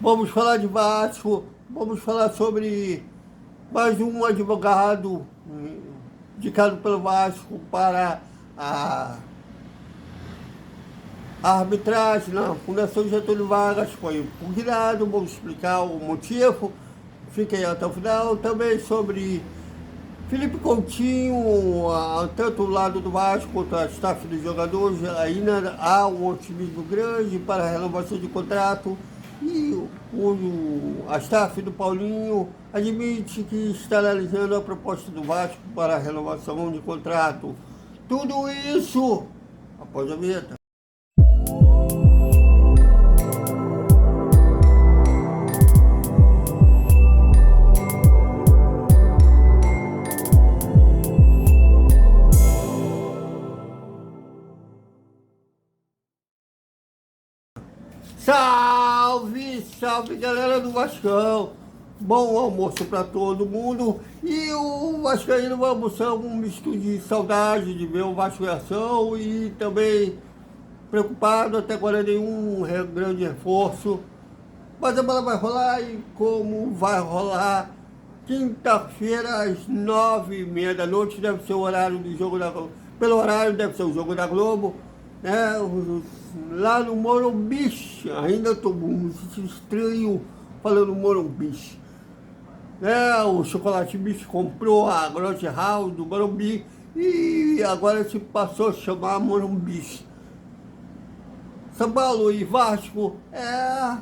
Vamos falar de Vasco, vamos falar sobre mais um advogado indicado pelo Vasco para a arbitragem na Fundação Getúlio Vargas. Foi impugnado, vamos explicar o motivo, fiquem até o final. Também sobre Felipe Coutinho, tanto o lado do Vasco quanto a staff dos jogadores, ainda há um otimismo grande para a renovação de contrato. E a staff do Paulinho admite que está analisando a proposta do Vasco para a renovação de contrato. Tudo isso após a vinheta. Salve, salve galera do Vascão! Bom almoço para todo mundo. E o Vascaíno vai almoçar um misto de saudade de ver o Vasco em ação e também preocupado, até agora nenhum grande reforço. Mas a bola vai rolar e como vai rolar? Quinta-feira às 9h30 da noite deve ser o horário do jogo da Globo. Pelo horário deve ser o jogo da Globo, né? Lá no Morumbi, ainda estou me sentindo estranho falando Morumbi. O Chocolate Bicho comprou a Grote House do Morumbi e agora se passou a chamar Morumbi. São Paulo e Vasco é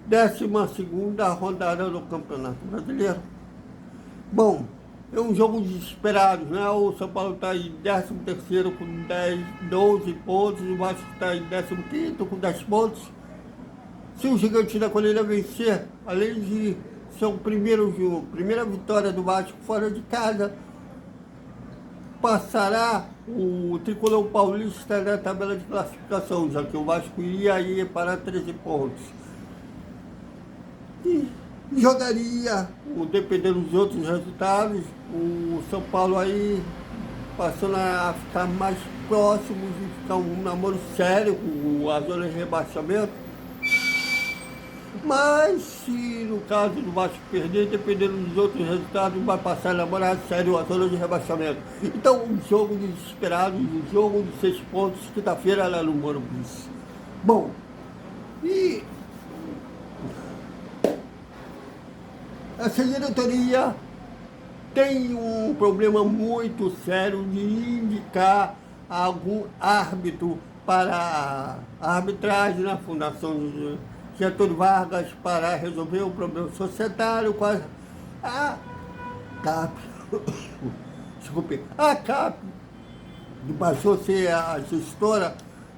12ª rodada do Campeonato Brasileiro. Bom, é um jogo desesperado, né? O São Paulo está em 13º com 12 pontos, o Vasco está em 15º com 10 pontos. Se o Gigante da Colina vencer, além de ser o primeira vitória do Vasco fora de casa, passará o Tricolor Paulista na tabela de classificação, já que o Vasco iria ir para 13 pontos. E jogaria, dependendo dos outros resultados, o São Paulo aí passando a ficar mais próximo de ficar um namoro sério com a zona de rebaixamento. Mas se no caso do Vasco perder, dependendo dos outros resultados, vai passar a namorar sério a zona de rebaixamento. Então, um jogo desesperado, um jogo de 6 pontos, quinta-feira lá no Morumbi. Bom, e essa diretoria tem um problema muito sério de indicar algum árbitro para a arbitragem na Fundação Getúlio Vargas para resolver o problema societário com a CAP. Desculpe, a CAP passou a ser a gestora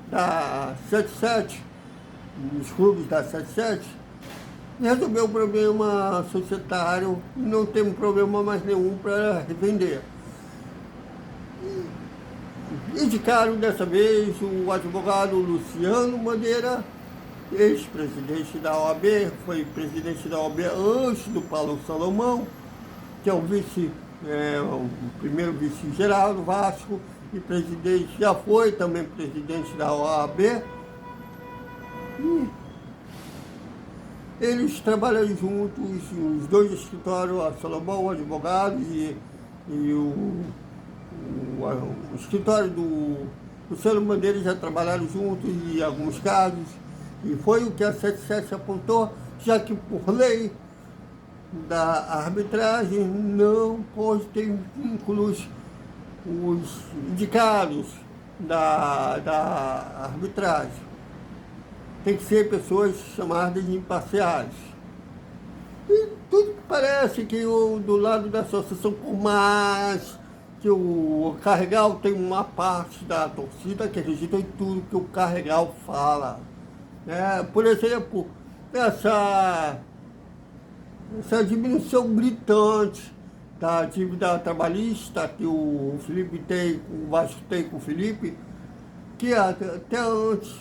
da 77, os clubes da 77, e resolveu o problema societário, não tem problema mais nenhum para revender. Indicaram dessa vez o advogado Luciano Bandeira, ex-presidente da OAB, foi presidente da OAB antes do Paulo Salomão, que é o primeiro vice-geral do Vasco, e presidente, já foi também presidente da OAB. E eles trabalham juntos, os dois escritórios, a Salomão, advogados, e o escritório do Luciano Bandeira já trabalharam juntos em alguns casos. E foi o que a 77 apontou, já que por lei da arbitragem não pode ter vínculos os indicados da arbitragem. Tem que ser pessoas chamadas de imparciais. E tudo que parece que do lado da associação, por mais que o Carregal tem uma parte da torcida que acredita em tudo que o Carregal fala. Por exemplo, essa diminuição gritante da dívida trabalhista que o Felipe tem, o Vasco tem com o Felipe, que até antes,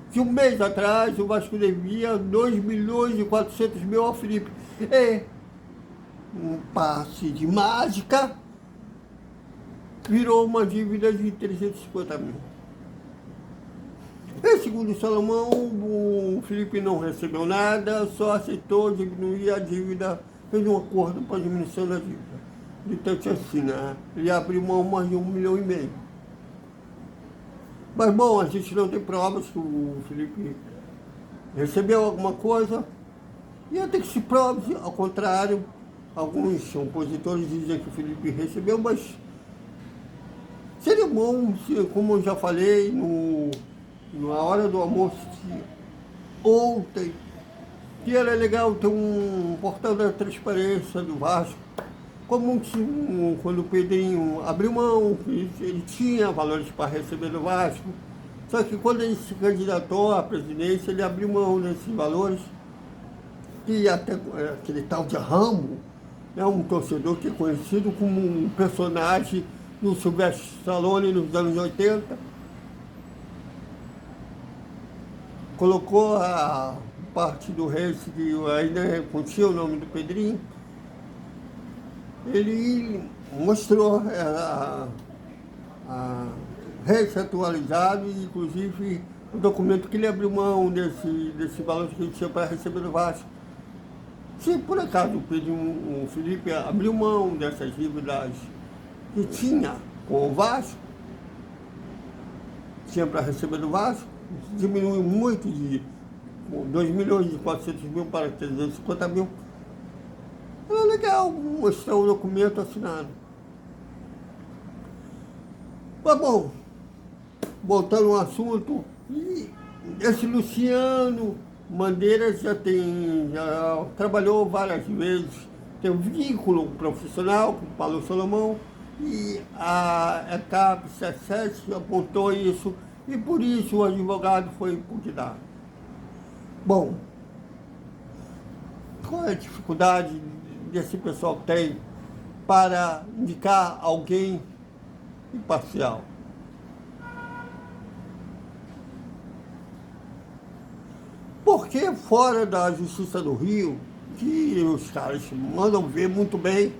de um mês atrás, o Vasco devia 2.400.000 ao Felipe. É um passe de mágica, virou uma dívida de 350 mil. segundo o Salomão, o Felipe não recebeu nada, só aceitou diminuir a dívida, fez um acordo para a diminuição da dívida. Então, assim, né? Ele abriu mão mais de 1,5 milhão. Mas, bom, a gente não tem provas que o Felipe recebeu alguma coisa, e até que se prove, ao contrário, alguns opositores dizem que o Felipe recebeu, mas seria bom, como eu já falei, na hora do almoço ontem, que era legal ter um portal da transparência do Vasco, como quando o Pedrinho abriu mão, ele tinha valores para receber do Vasco, só que quando ele se candidatou à presidência, ele abriu mão desses valores, e até aquele tal de Rambo, é um torcedor que é conhecido como um personagem do Sylvester Stallone nos anos 80, colocou a parte do Reis, que ainda continha o nome do Pedrinho, ele mostrou a Reis atualizado, e inclusive o documento que ele abriu mão desse valor que ele tinha para receber do Vasco. Se por acaso o Felipe abriu mão dessas dívidas que tinha com o Vasco, tinha para receber do Vasco, diminuiu muito de 2.400.000 para 350 mil. É legal mostrar o documento assinado. Mas bom, voltando ao assunto, e esse Luciano Mandeira já trabalhou várias vezes, tem um vínculo profissional com o Paulo Salomão, e a ECAP 77 apontou isso, e por isso o advogado foi impugnado. Bom, qual é a dificuldade desse pessoal tem para indicar alguém imparcial? Porque fora da Justiça do Rio, que os caras mandam ver muito bem,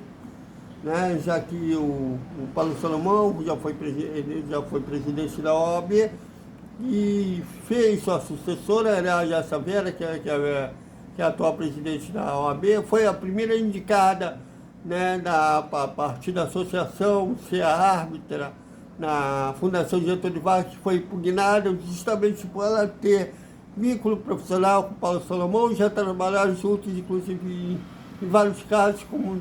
né, já que o Paulo Salomão já foi presidente da OAB e fez sua sucessora, era a Jaça Vera, que é a atual presidente da OAB, foi a primeira indicada, né, a partir da associação, ser a árbitra na Fundação Getúlio Vargas, que foi impugnada justamente por ela ter vínculo profissional com o Paulo Salomão, já trabalharam juntos, inclusive em vários casos, como o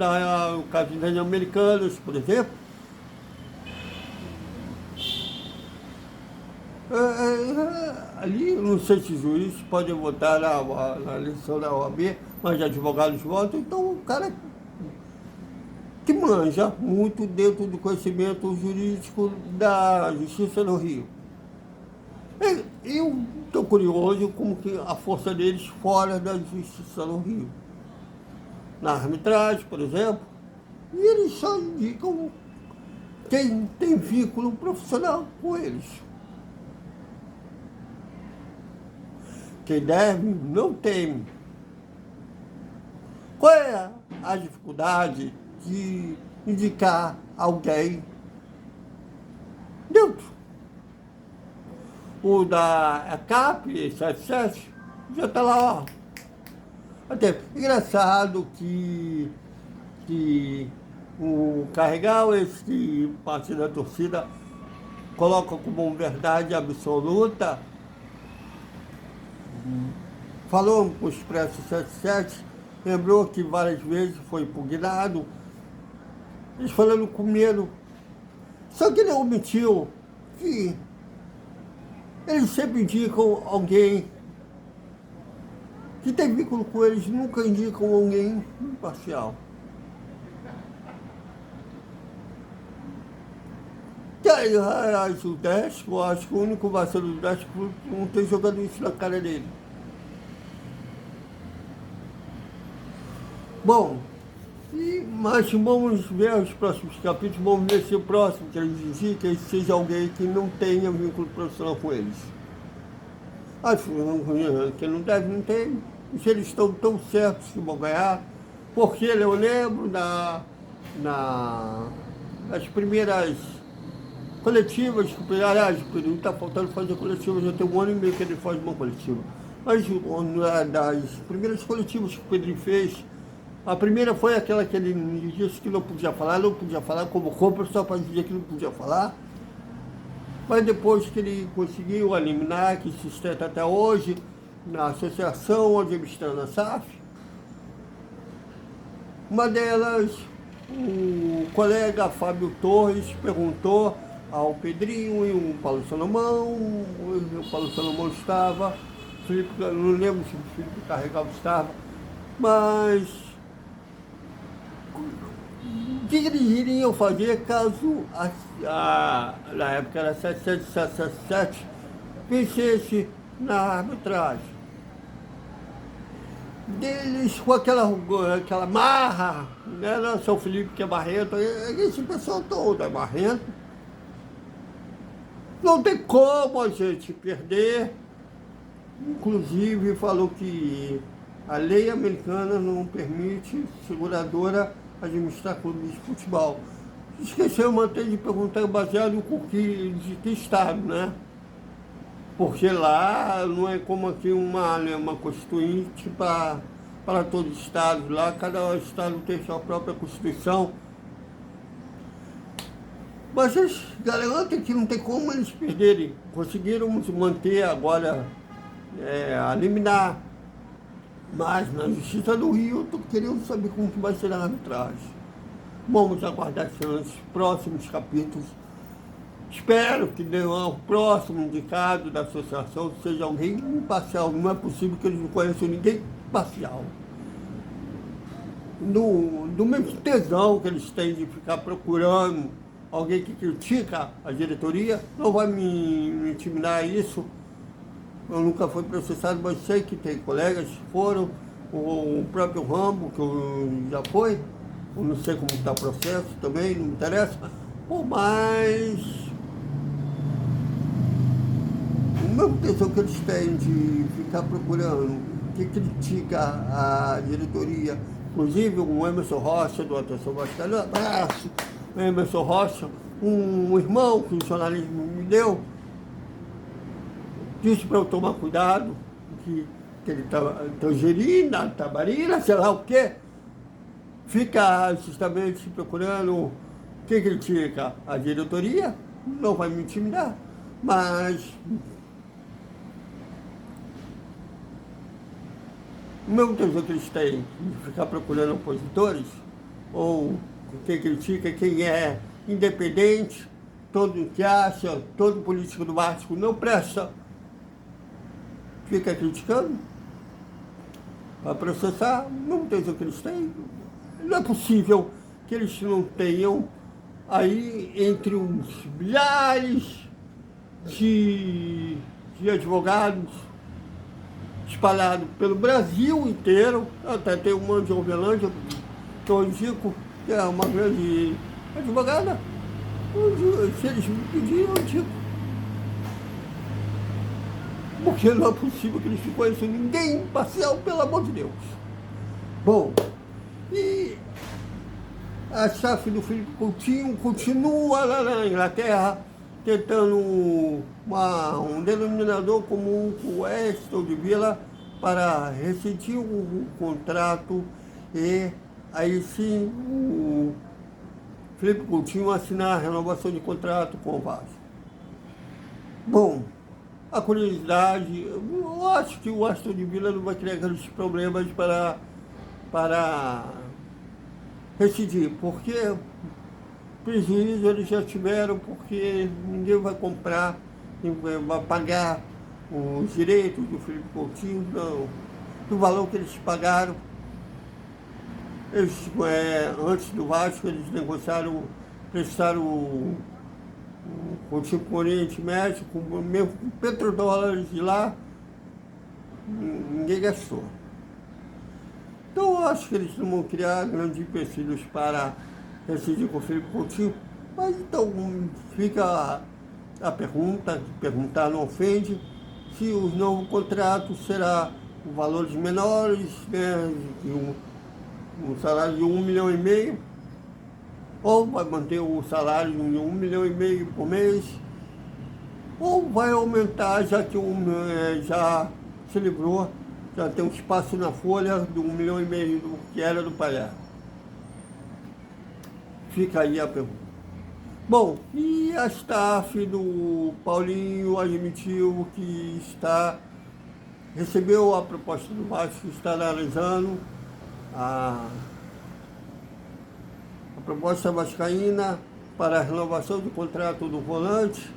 caso das Americanas, por exemplo. Ali, não sei se juízes podem votar na eleição da OAB, mas advogados votam, então o cara que manja muito dentro do conhecimento jurídico da Justiça do Rio. Eu estou curioso como que a força deles fora da Justiça do Rio. Na arbitragem, por exemplo, e eles só indicam quem tem vínculo profissional com eles. Quem deve, não tem. Qual é a dificuldade de indicar alguém neutro? O da ECAP 77 já está lá, ó. Até engraçado que o Carregal, esse partido da torcida, coloca como verdade absoluta. Falou para o Expresso 77, lembrou que várias vezes foi impugnado, eles falando com medo. Só que ele omitiu que eles sempre indicam alguém que tem vínculo com eles, nunca indicam alguém imparcial. E aí, o Décio, eu acho que o único vacilo do Décio não ter jogado isso na cara dele. Bom, mas vamos ver os próximos capítulos, vamos ver se o próximo que eles indicam seja alguém que não tenha vínculo profissional com eles. Acho que não deve, não tem. Se eles estão tão certos que vão ganhar, porque eu lembro das primeiras coletivas, aliás, o Pedrinho está faltando fazer coletivas, já tem 1 ano e meio que ele faz uma coletiva. Mas uma das primeiras coletivas que o Pedrinho fez, a primeira foi aquela que ele disse que não podia falar, convocou o pessoal para dizer que não podia falar. Mas depois que ele conseguiu eliminar, que se sustenta até hoje, na associação administrando a SAF, uma delas, o colega Fábio Torres perguntou ao Pedrinho e o Paulo Salomão, o Paulo Salomão estava, Felipe, eu não lembro se o Felipe Carregal estava, mas o que eles iriam fazer caso na época era 7777 vencesse na arbitragem? Deles com aquela marra, né? São Felipe que é marrento, esse pessoal todo é marrento. Não tem como a gente perder. Inclusive falou que a lei americana não permite seguradora administrar clubes de futebol. Esqueceu até de perguntar baseado de que estado, né? Porque lá não é como aqui uma constituinte para todos os estados. Lá cada estado tem sua própria constituição. Mas eles garantem que não tem como eles perderem. Conseguiram manter agora a liminar. Mas na Justiça do Rio eu estou querendo saber como que vai ser a arbitragem. Vamos aguardar os próximos capítulos. Espero que o próximo indicado da associação seja alguém imparcial. Não é possível que eles não conheçam ninguém imparcial. Do mesmo tesão que eles têm de ficar procurando alguém que critica a diretoria, não vai me intimidar isso. Eu nunca fui processado, mas sei que tem colegas que foram, o próprio Rambo, que já foi, eu não sei como está o processo também, não me interessa, mas o mesmo tesão que eles têm de ficar procurando, que critica a diretoria, inclusive o Emerson Rocha, do Atenção Vascaíno, abraço, o Emerson Rocha, um irmão que o jornalismo me deu, disse para eu tomar cuidado, que ele está tangerina, tabarina, sei lá o quê, fica justamente procurando quem critica a diretoria, não vai me intimidar, mas o mesmo tesão que eles têm de ficar procurando opositores, ou quem critica, quem é independente, todo que acha, todo político do Vasco não presta, fica criticando, vai processar, não tem o que eles têm. Não é possível que eles não tenham aí entre uns milhares de advogados espalhados pelo Brasil inteiro. Até tem uma de Uberlândia, que eu indico, que é uma grande advogada. Se eles me pedirem, eu indico. Porque não é possível que eles não conheçam ninguém imparcial, pelo amor de Deus. Bom, e a SAF do Felipe Coutinho continua lá na Inglaterra tentando um denominador comum com o Aston Villa para rescindir o contrato e aí sim o Felipe Coutinho assinar a renovação de contrato com o Vasco. Bom, a curiosidade, eu acho que o Aston Villa não vai criar aqueles problemas para rescindir, porque prejuízo eles já tiveram, porque ninguém vai comprar, ninguém vai pagar os direitos do Felipe Coutinho, não, do valor que eles pagaram. Eles, antes do Vasco, eles negociaram, prestaram o Coutinho com o Oriente Médio, mesmo com petrodólares de lá, ninguém gastou. Então eu acho que eles não vão criar grandes empecilhos para rescindir com o Felipe Coutinho, mas então fica a pergunta, perguntar não ofende, se o novo contrato será com valores menores, né, um salário de 1,5 milhão, ou vai manter o salário de 1,5 milhão por mês, ou vai aumentar, já que já se livrou, já tem um espaço na folha de 1,5 milhão que era do Palhaço. Fica aí a pergunta. Bom, e a staff do Paulinho admitiu que recebeu a proposta do Vasco, está analisando a proposta vascaína para a renovação do contrato do volante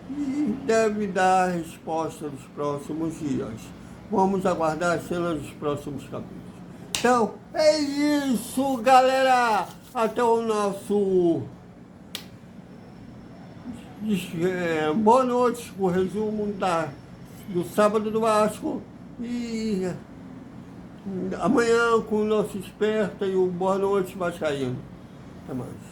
e deve dar resposta nos próximos dias. Vamos aguardar as cenas dos próximos capítulos. Então, é isso, galera! Até o nosso... boa noite, o resumo do sábado do Vasco. E amanhã com o nosso Esperta e o Boa Noite Vascaíno. Até mais.